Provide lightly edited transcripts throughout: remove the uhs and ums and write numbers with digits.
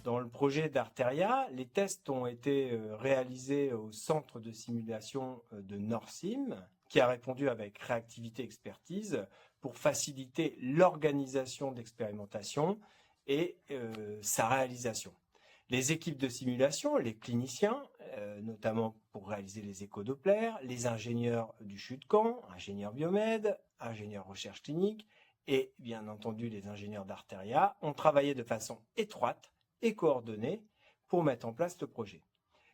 Dans le projet d'Arteria, les tests ont été réalisés au centre de simulation de Norsim, qui a répondu avec réactivité et expertise pour faciliter l'organisation d'expérimentation et sa réalisation. Les équipes de simulation, les cliniciens, notamment pour réaliser les échodoppler, les ingénieurs du CHU de Caen, ingénieurs biomèdes, ingénieurs recherche clinique et bien entendu les ingénieurs d'Arteria ont travaillé de façon étroite et coordonnée pour mettre en place le projet.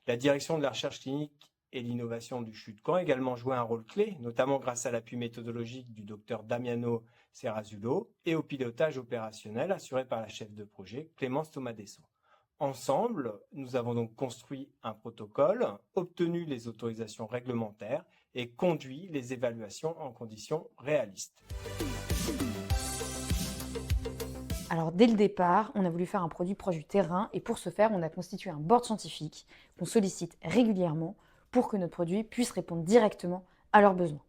La direction de la recherche clinique et l'innovation du CHU de Caen a également joué un rôle clé, notamment grâce à l'appui méthodologique du docteur Damiano Serrazulo et au pilotage opérationnel assuré par la chef de projet Clémence Tomadesso. Ensemble, nous avons donc construit un protocole, obtenu les autorisations réglementaires et conduit les évaluations en conditions réalistes. Alors dès le départ, on a voulu faire un produit proche du terrain et pour ce faire, on a constitué un board scientifique qu'on sollicite régulièrement pour que notre produit puisse répondre directement à leurs besoins.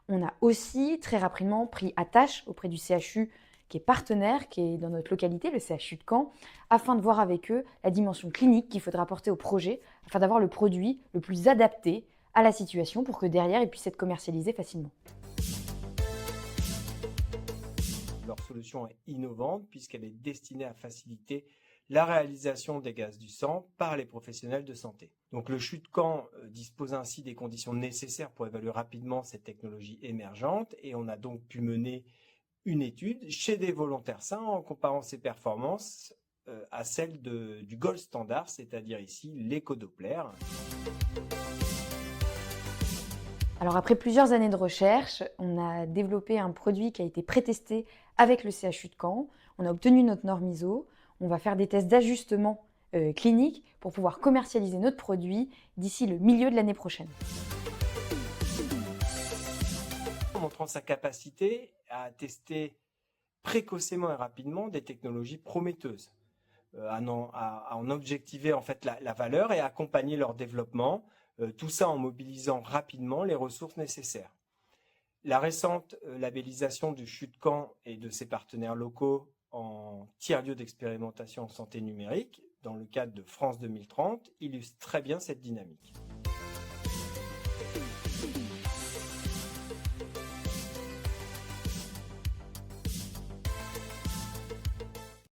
On a aussi très rapidement pris attache auprès du CHU qui est partenaire, qui est dans notre localité, le CHU de Caen, afin de voir avec eux la dimension clinique qu'il faudra apporter au projet, afin d'avoir le produit le plus adapté à la situation pour que derrière, il puisse être commercialisé facilement. Leur solution est innovante puisqu'elle est destinée à faciliter la réalisation des gaz du sang par les professionnels de santé. Donc le CHU de Caen dispose ainsi des conditions nécessaires pour évaluer rapidement cette technologie émergente et on a donc pu mener une étude chez des volontaires sains en comparant ses performances à celles du gold standard, c'est-à-dire ici l'échodoppler. Alors après plusieurs années de recherche, on a développé un produit qui a été pré-testé avec le CHU de Caen. On a obtenu notre norme ISO. On va faire des tests d'ajustement clinique pour pouvoir commercialiser notre produit d'ici le milieu de l'année prochaine. Montrant sa capacité à tester précocement et rapidement des technologies prometteuses, à en objectiver en fait la valeur et accompagner leur développement, tout ça en mobilisant rapidement les ressources nécessaires. La récente labellisation du CHU de Caen et de ses partenaires locaux en tiers-lieu d'expérimentation en santé numérique, dans le cadre de France 2030, illustre très bien cette dynamique.